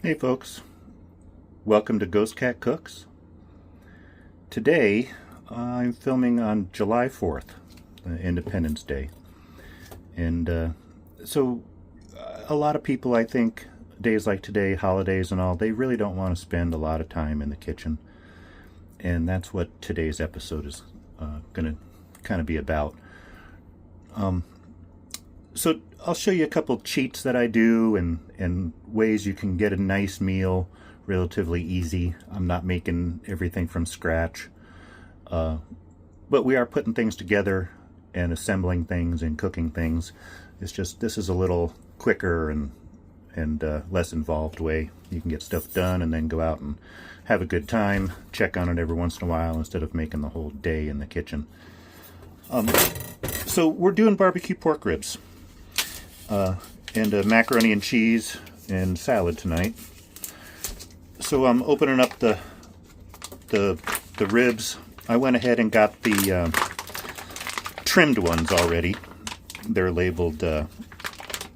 Hey folks, welcome to Ghost Cat Cooks. Today I'm filming on July 4th, Independence Day. And so a lot of people, I think, days like today, holidays and all, they really don't want to spend a lot of time in the kitchen. And that's what today's episode is going to kind of be about. So I'll show you a couple cheats that I do and ways you can get a nice meal relatively easy. I'm not making everything from scratch, but we are putting things together and assembling things and cooking things. It's just this is a little quicker and less involved way. You can get stuff done and then go out and have a good time, check on it every once in a while instead of making the whole day in the kitchen. So we're doing barbecue pork ribs. And macaroni and cheese and salad tonight. So I'm opening up the ribs. I went ahead and got the trimmed ones already. They're labeled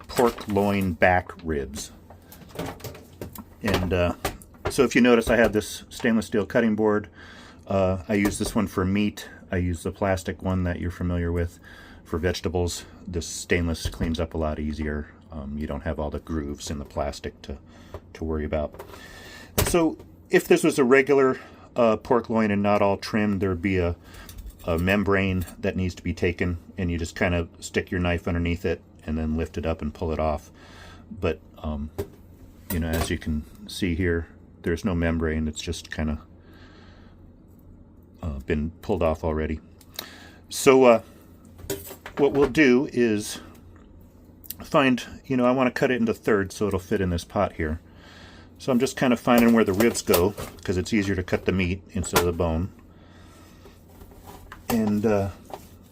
pork loin back ribs. And so if you notice, I have this stainless steel cutting board. I use this one for meat. I use the plastic one that you're familiar with for vegetables. This stainless cleans up a lot easier. You don't have all the grooves in the plastic to worry about. So if this was a regular pork loin and not all trimmed, there'd be a membrane that needs to be taken, and you just kind of stick your knife underneath it and then lift it up and pull it off. But you know, as you can see here, there's no membrane. It's just kind of been pulled off already. So what we'll do is find, you know, I want to cut it into thirds so it'll fit in this pot here. So I'm just kind of finding where the ribs go because it's easier to cut the meat instead of the bone. And,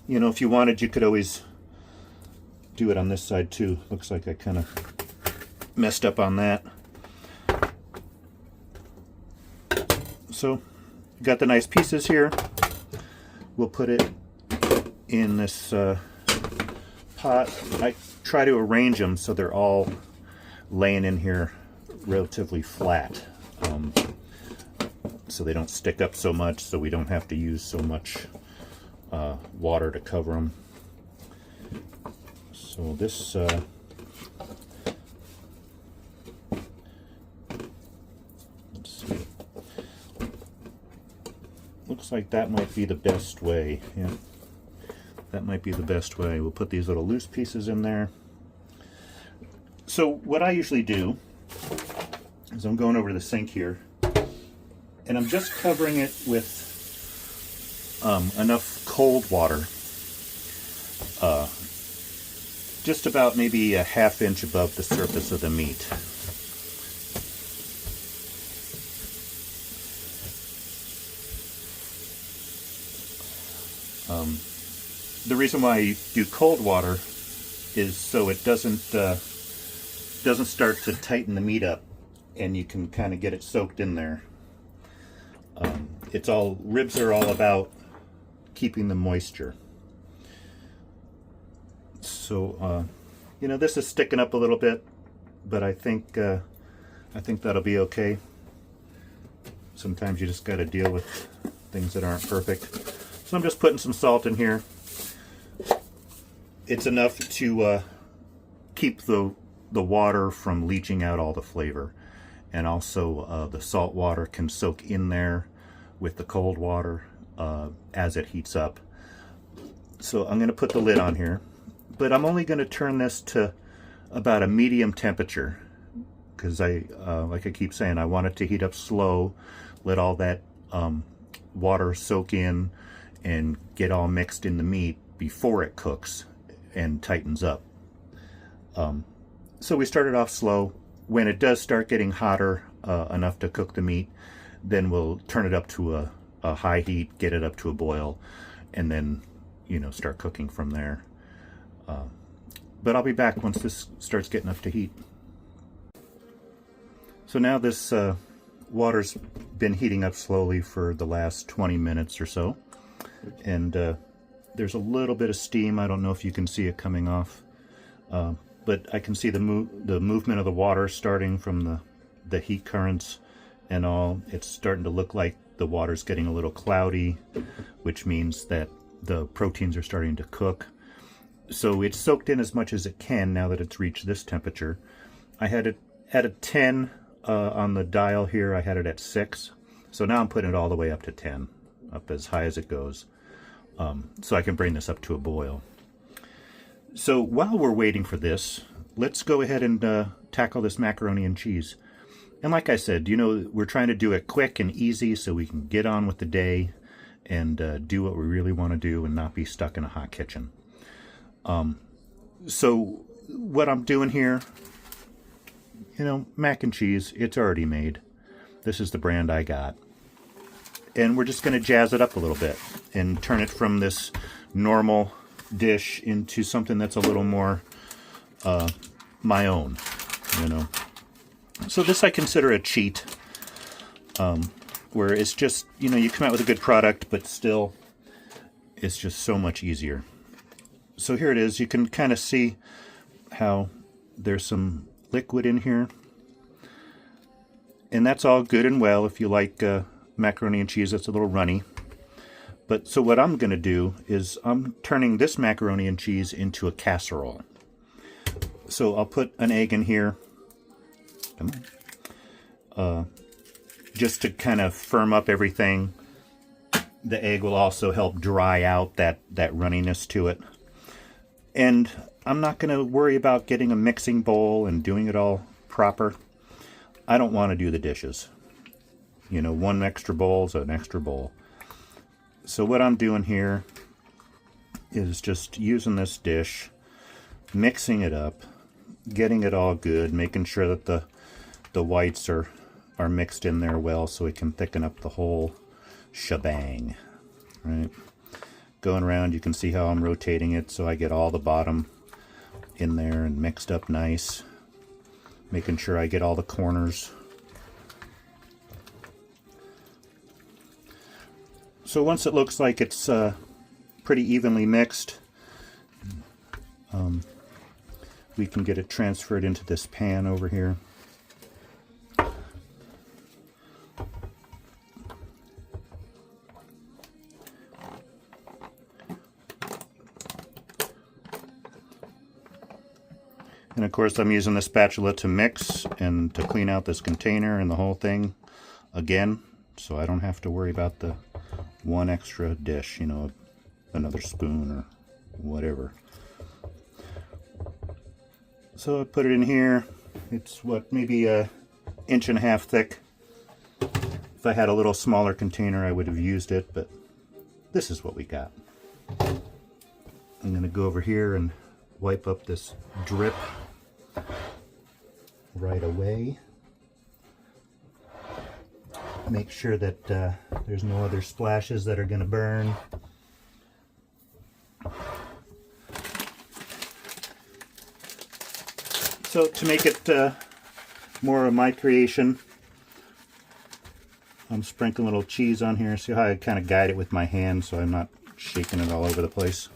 you know, if you wanted, you could always do it on this side too. Looks like I kind of messed up on that. So, got the nice pieces here. We'll put it in this pot. I try to arrange them so they're all laying in here relatively flat, so they don't stick up so much, so we don't have to use so much water to cover them. So this let's see, looks like that might be the best way. Yeah, that might be the best way. We'll put these little loose pieces in there. So what I usually do is I'm going over to the sink here, and I'm just covering it with enough cold water, just about maybe a ½ inch above the surface of the meat. The reason why you do cold water is so it doesn't start to tighten the meat up, and you can kind of get it soaked in there. Ribs are all about keeping the moisture. So you know, this is sticking up a little bit, but I think that'll be okay. Sometimes you just got to deal with things that aren't perfect. So I'm just putting some salt in here. It's enough to keep the water from leaching out all the flavor, and also the salt water can soak in there with the cold water as it heats up. So I'm going to put the lid on here, but I'm only going to turn this to about a medium temperature because like I keep saying, I want it to heat up slow, let all that water soak in and get all mixed in the meat before it cooks and tightens up. So we started off slow. When it does start getting hotter enough to cook the meat, then we'll turn it up to a high heat, get it up to a boil, and then, you know, start cooking from there. But I'll be back once this starts getting up to heat. So now this water's been heating up slowly for the last 20 minutes or so, and there's a little bit of steam. I don't know if you can see it coming off, but I can see the movement of the water starting from the heat currents and all. It's starting to look like the water's getting a little cloudy, which means that the proteins are starting to cook. So it's soaked in as much as it can now that it's reached this temperature. I had it at a 10 on the dial here. I had it at 6. So now I'm putting it all the way up to 10, up as high as it goes, so I can bring this up to a boil. So while we're waiting for this, let's go ahead and tackle this macaroni and cheese. And like I said, you know, we're trying to do it quick and easy so we can get on with the day and do what we really want to do and not be stuck in a hot kitchen. So what I'm doing here, you know, mac and cheese, it's already made. This is the brand I got. And we're just going to jazz it up a little bit and turn it from this normal dish into something that's a little more my own, you know. So this I consider a cheat, where it's just, you know, you come out with a good product, but still it's just so much easier. So here it is. You can kind of see how there's some liquid in here. And that's all good and well if you like macaroni and cheese that's a little runny. But so what I'm going to do is I'm turning this macaroni and cheese into a casserole. So I'll put an egg in here. Come on. Just to kind of firm up everything. The egg will also help dry out that runniness to it. And I'm not going to worry about getting a mixing bowl and doing it all proper. I don't want to do the dishes. You know, one extra bowl is an extra bowl. So what I'm doing here is just using this dish, mixing it up, getting it all good, making sure that the whites are mixed in there well so it can thicken up the whole shebang, right? Going around, you can see how I'm rotating it so I get all the bottom in there and mixed up nice, making sure I get all the corners. So once it looks like it's pretty evenly mixed, we can get it transferred into this pan over here. And of course I'm using the spatula to mix and to clean out this container and the whole thing again, so I don't have to worry about the one extra dish, you know, another spoon or whatever. So I put it in here. It's what, maybe an inch and a half thick. If I had a little smaller container I would have used it, but this is what we got. I'm going to go over here and wipe up this drip right away. Make sure that there's no other splashes that are going to burn. So to make it more of my creation, I'm sprinkling a little cheese on here. See how I kind of guide it with my hand so I'm not shaking it all over the place.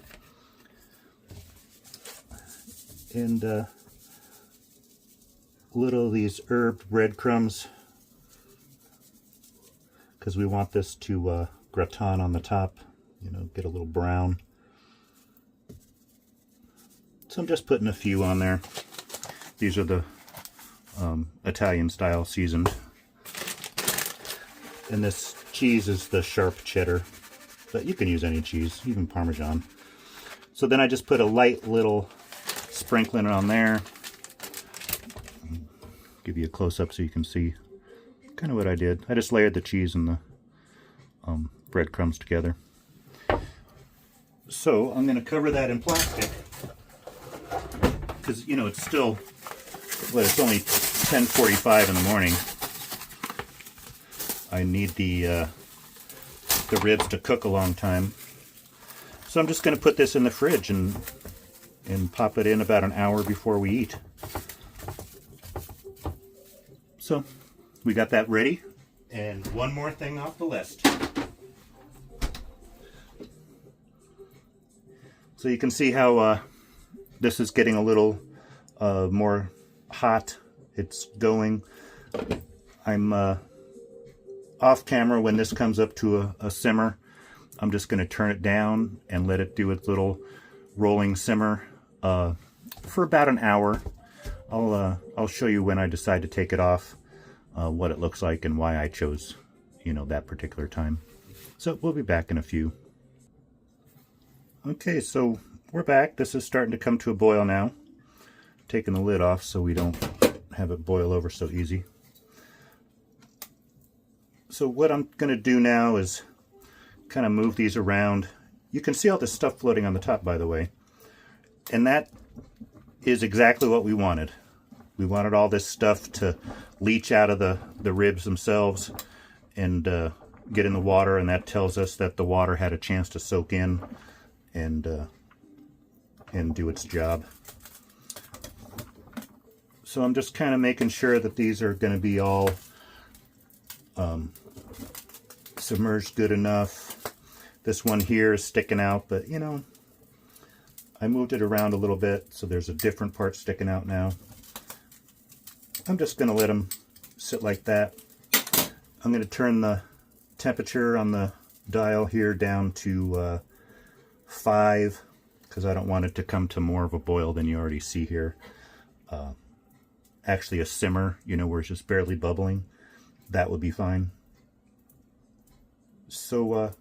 And little of these herb breadcrumbs, because we want this to gratin on the top, you know, get a little brown. So I'm just putting a few on there. These are the Italian style seasoned. And this cheese is the sharp cheddar, but you can use any cheese, even Parmesan. So then I just put a light little sprinkling on there. Give you a close-up so you can see kind of what I did. I just layered the cheese and the breadcrumbs together. So I'm going to cover that in plastic because, you know, it's still, well, it's only 10:45 in the morning. I need the ribs to cook a long time. So I'm just going to put this in the fridge and pop it in about an hour before we eat. So we got that ready, and one more thing off the list. So you can see how this is getting a little more hot. It's going. I'm off camera when this comes up to a simmer. I'm just going to turn it down and let it do its little rolling simmer for about an hour. I'll show you when I decide to take it off, what it looks like and why I chose, that particular time. So we'll be back in a few. Okay, so we're back. This is starting to come to a boil now. Taking the lid off so we don't have it boil over so easy. So what I'm going to do now is kind of move these around. You can see all this stuff floating on the top, by the way. And that is exactly what we wanted. We wanted all this stuff to leach out of the ribs themselves and get in the water, and that tells us that the water had a chance to soak in and do its job. So I'm just kind of making sure that these are going to be all submerged good enough. This one here is sticking out, but I moved it around a little bit, so there's a different part sticking out now. I'm just going to let them sit like that. I'm going to turn the temperature on the dial here down to 5, because I don't want it to come to more of a boil than you already see here. Actually a simmer, where it's just barely bubbling. That would be fine. So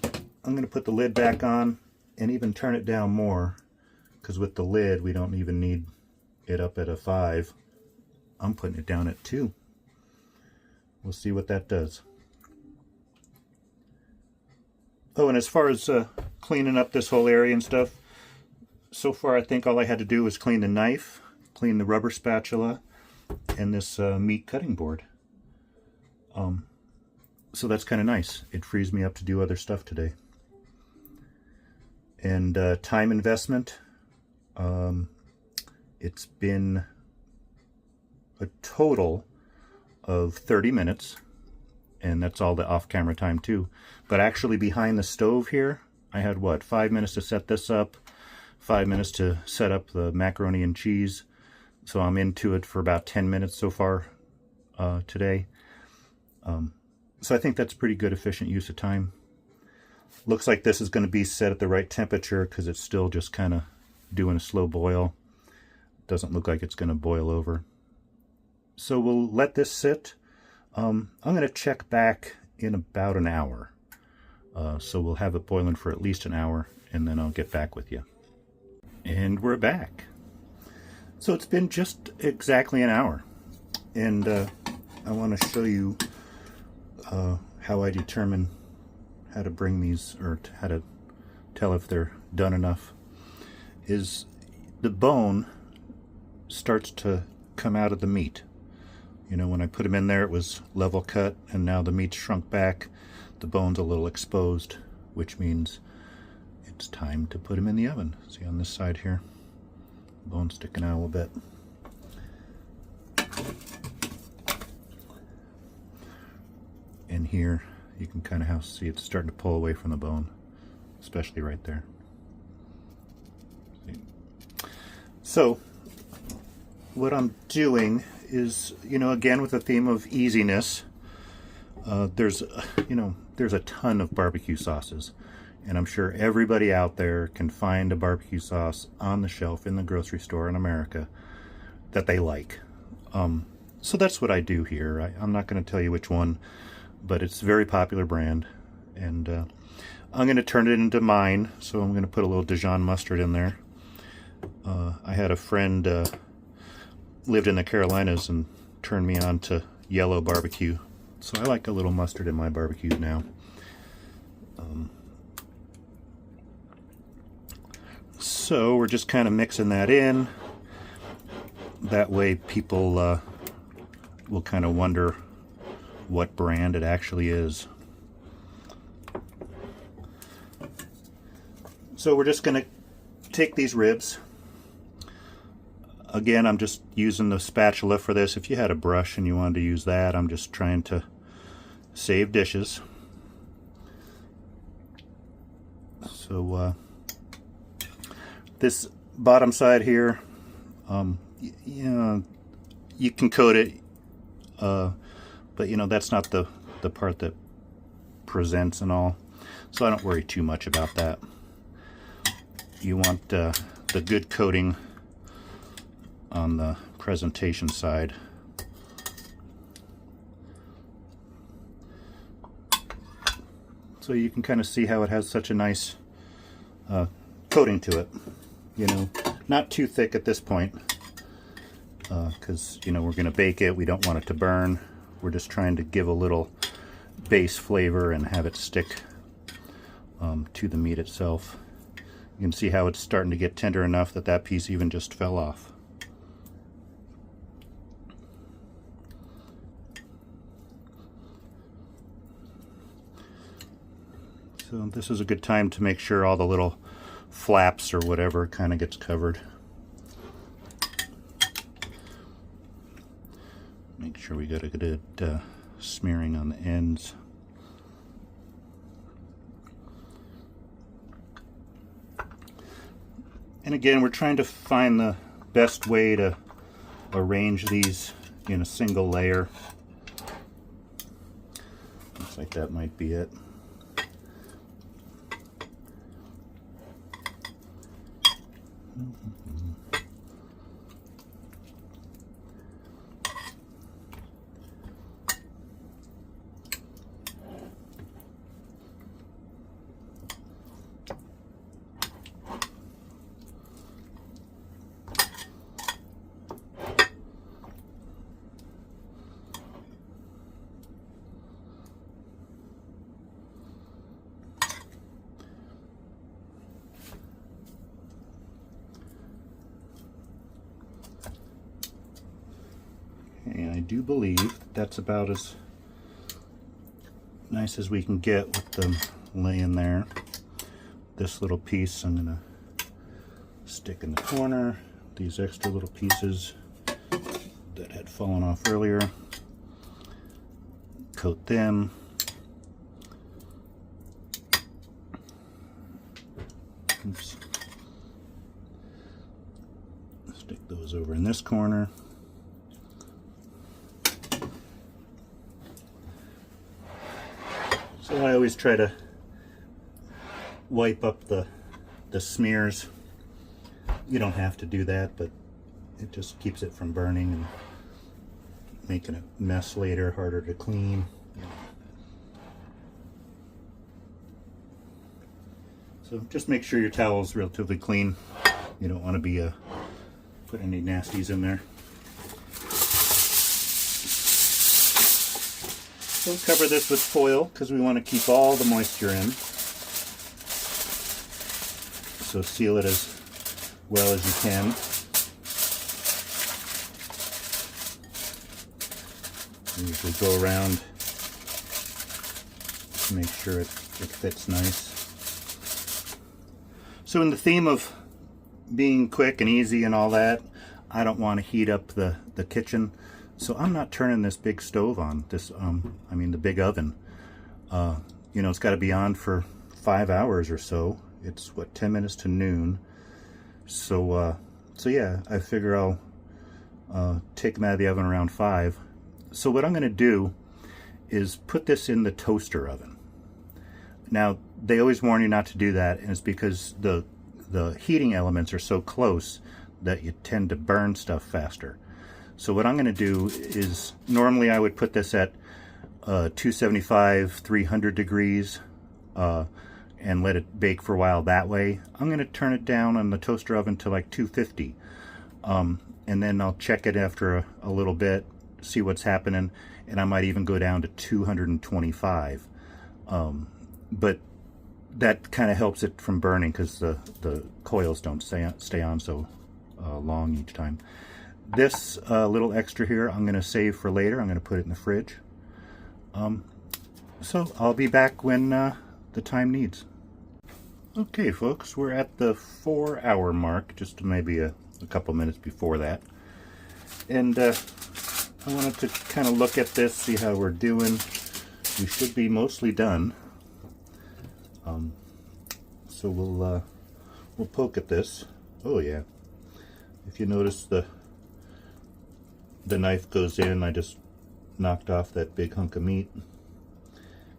I'm going to put the lid back on and even turn it down more, because with the lid we don't even need it up at a 5. I'm putting it down at 2. We'll see what that does. Oh, and as far as cleaning up this whole area and stuff, so far I think all I had to do was clean the knife, clean the rubber spatula, and this meat cutting board. So that's kind of nice. It frees me up to do other stuff today. And time investment, it's been a total of 30 minutes, and that's all the off-camera time too. But actually behind the stove here, I had 5 minutes to set this up, 5 minutes to set up the macaroni and cheese. So I'm into it for about 10 minutes so far today. So I think that's pretty good, efficient use of time. Looks like this is going to be set at the right temperature because it's still just kind of doing a slow boil. Doesn't look like it's going to boil over. So we'll let this sit. I'm going to check back in about an hour. So we'll have it boiling for at least an hour, and then I'll get back with you. And we're back. So it's been just exactly an hour. And I want to show you how I determine how to bring these, or how to tell if they're done enough. Is the bone starts to come out of the meat. When I put them in there it was level cut, and now the meat's shrunk back. The bone's a little exposed, which means it's time to put them in the oven. See on this side here, bone sticking out a little bit. And here you can kind of see it's starting to pull away from the bone, especially right there. See? So what I'm doing is, again with the theme of easiness, there's a ton of barbecue sauces, and I'm sure everybody out there can find a barbecue sauce on the shelf in the grocery store in America that they like. So that's what I do here. I'm not going to tell you which one, but it's a very popular brand, and I'm going to turn it into mine. So I'm going to put a little Dijon mustard in there. I had a friend lived in the Carolinas and turned me on to yellow barbecue, so I like a little mustard in my barbecues now. So we're just kind of mixing that in. That way people will kind of wonder what brand it actually is. So we're just going to take these ribs. Again, I'm just using the spatula for this. If you had a brush and you wanted to use that, I'm just trying to save dishes. So this bottom side here, you you can coat it, but you know, that's not the part that presents and all, so I don't worry too much about that. You want the good coating on the presentation side. So you can kind of see how it has such a nice coating to it. You know, not too thick at this point, because you know, we're going to bake it. We don't want it to burn. We're just trying to give a little base flavor and have it stick to the meat itself. You can see how it's starting to get tender enough that that piece even just fell off. So this is a good time to make sure all the little flaps or whatever kind of gets covered. Make sure we got a good smearing on the ends. And again, we're trying to find the best way to arrange these in a single layer. Looks like that might be it. And I do believe that's about as nice as we can get with them laying there. This little piece I'm going to stick in the corner. These extra little pieces that had fallen off earlier, coat them. Oops. Stick those over in this corner. So I always try to wipe up the smears. You don't have to do that, but it just keeps it from burning and making a mess later, harder to clean. So just make sure your towel's relatively clean. You don't want to be put any nasties in there. So cover this with foil because we want to keep all the moisture in. So seal it as well as you can. You usually go around to make sure it fits nice. So in the theme of being quick and easy and all that, I don't want to heat up the kitchen. So I'm not turning this big stove on, this, I mean the big oven. You know, it's got to be on for 5 hours or so. It's what, 10 minutes to noon. So yeah, I figure I'll take them out of the oven around 5. So what I'm going to do is put this in the toaster oven. Now, they always warn you not to do that, and it's because the heating elements are so close that you tend to burn stuff faster. So what I'm going to do is, normally I would put this at 275, 300 degrees and let it bake for a while that way. I'm going to turn it down on the toaster oven to like 250. And then I'll check it after a little bit, see what's happening, and I might even go down to 225. But that kind of helps it from burning because the coils don't stay on so long each time. This little extra here I'm going to save for later. I'm going to put it in the fridge. So I'll be back when the time needs. Okay folks, we're at the 4-hour mark, just maybe a couple minutes before that. And I wanted to kind of look at this, see how we're doing. We should be mostly done. So we'll poke at this. Oh yeah. If you notice, the the knife goes in. I just knocked off that big hunk of meat.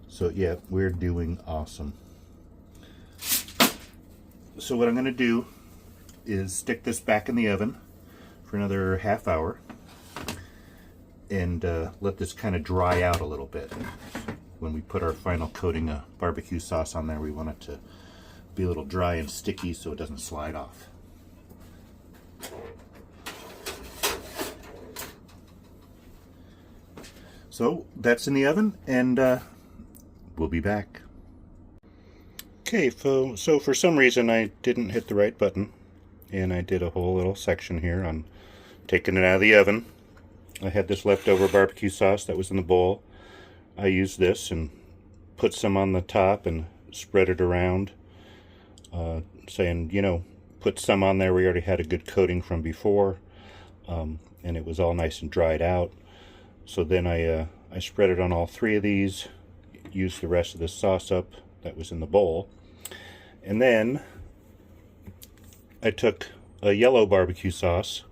So yeah, we're doing awesome. So what I'm going to do is stick this back in the oven for another half hour and let this kind of dry out a little bit. When we put our final coating of barbecue sauce on there, we want it to be a little dry and sticky so it doesn't slide off. So that's in the oven, and we'll be back. Okay, so for some reason I didn't hit the right button, and I did a whole little section here on taking it out of the oven. I had this leftover barbecue sauce that was in the bowl. I used this and put some on the top and spread it around, saying, you know, put some on there. We already had a good coating from before, and it was all nice and dried out. So then I spread it on all three of these, used the rest of the sauce up that was in the bowl, and then I took a yellow barbecue sauce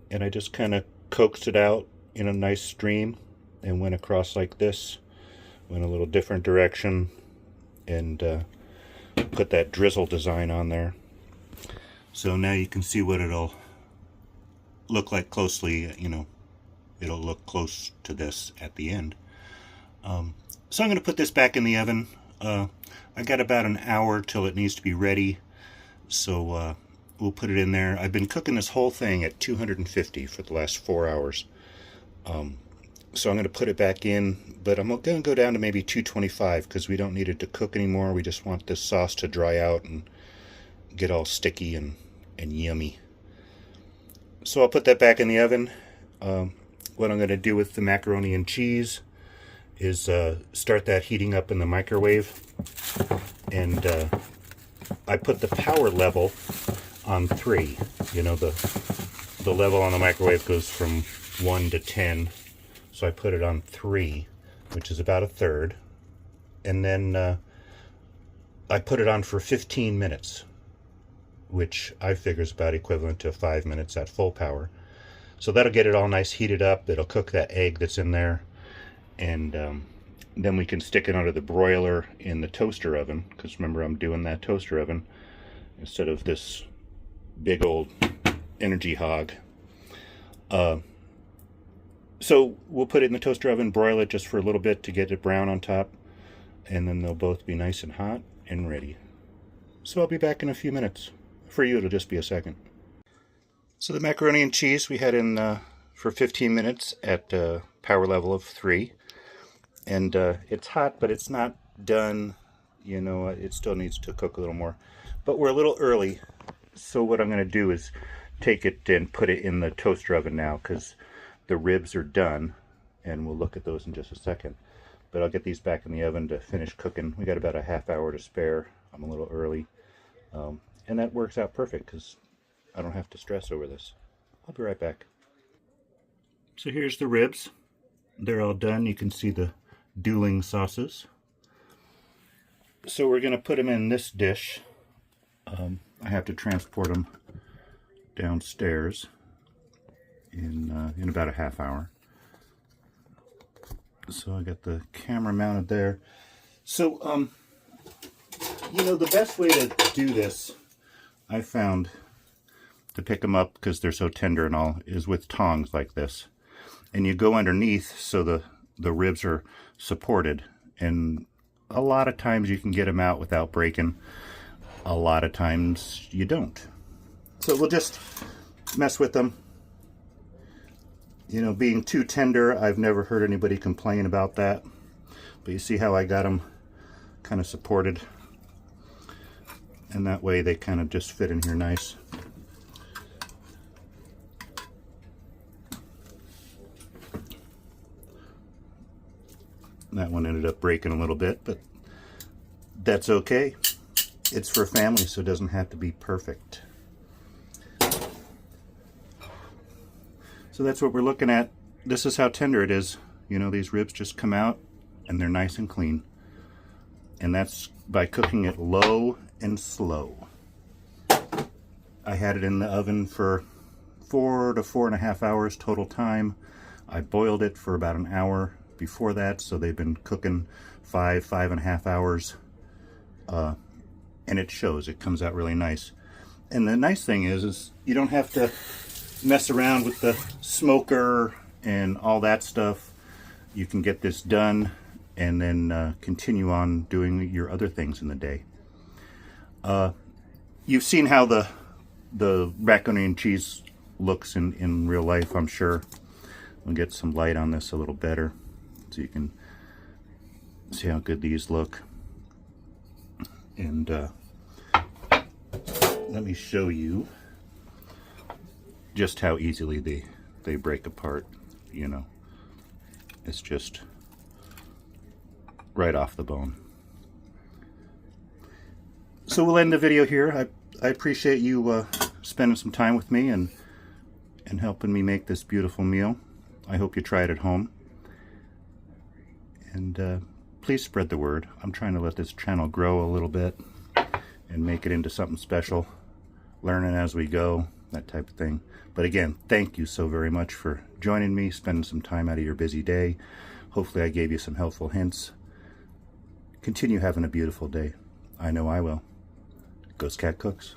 and I just kind of coaxed it out in a nice stream and went across like this, went a little different direction, and put that drizzle design on there. So now you can see what it'll look like closely. You know, it'll look close to this at the end. So I'm going to put this back in the oven. I got about an hour till it needs to be ready, so we'll put it in there. I've been cooking this whole thing at 250 for the last 4 hours. So I'm going to put it back in, but I'm going to go down to maybe 225 because we don't need it to cook anymore. We just want this sauce to dry out and get all sticky and yummy. So I'll put that back in the oven. What I'm going to do with the macaroni and cheese is start that heating up in the microwave, and I put the power level on 3. You know, the level on the microwave goes from 1 to 10, so I put it on 3, which is about a third, and then I put it on for 15 minutes, which I figure is about equivalent to 5 minutes at full power. So that'll get it all nice heated up. It'll cook that egg that's in there, and then we can stick it under the broiler in the toaster oven, because remember, I'm doing that toaster oven instead of this big old energy hog. So we'll put it in the toaster oven, broil it just for a little bit to get it brown on top, and then they'll both be nice and hot and ready. So I'll be back in a few minutes. For you, it'll just be a second. So the macaroni and cheese we had in for 15 minutes at power level of 3. And it's hot, but it's not done. You know, it still needs to cook a little more. But we're a little early, so what I'm going to do is take it and put it in the toaster oven now, because the ribs are done, and we'll look at those in just a second. But I'll get these back in the oven to finish cooking. We got about a half hour to spare. I'm a little early, and that works out perfect because I don't have to stress over this. I'll be right back. So here's the ribs. They're all done. You can see the dueling sauces. So we're going to put them in this dish. I have to transport them downstairs in about a half hour. So I got the camera mounted there. So, you know, the best way to do this, I found, to pick them up because they're so tender and all, is with tongs like this. And you go underneath so the ribs are supported. And a lot of times you can get them out without breaking. A lot of times you don't. So we'll just mess with them. You know, being too tender, I've never heard anybody complain about that. But you see how I got them kind of supported? And that way they kind of just fit in here nice. That one ended up breaking a little bit, but that's okay. It's for family, so it doesn't have to be perfect. So that's what we're looking at. This is how tender it is. You know, these ribs just come out and they're nice and clean. And that's by cooking it low and slow. I had it in the oven for 4 to 4.5 hours total time. I boiled it for about an hour before that, so they've been cooking 5.5 hours. And it shows. It comes out really nice. And the nice thing is you don't have to mess around with the smoker and all that stuff. You can get this done and then continue on doing your other things in the day. You've seen how the macaroni and cheese looks in real life, I'm sure. We'll get some light on this a little better so you can see how good these look. And let me show you just how easily they break apart, you know. It's just right off the bone. So we'll end the video here. I appreciate you spending some time with me and helping me make this beautiful meal. I hope you try it at home. And please spread the word. I'm trying to let this channel grow a little bit and make it into something special. Learning as we go, that type of thing. But again, thank you so very much for joining me, spending some time out of your busy day. Hopefully I gave you some helpful hints. Continue having a beautiful day. I know I will. Ghost Cat Cooks.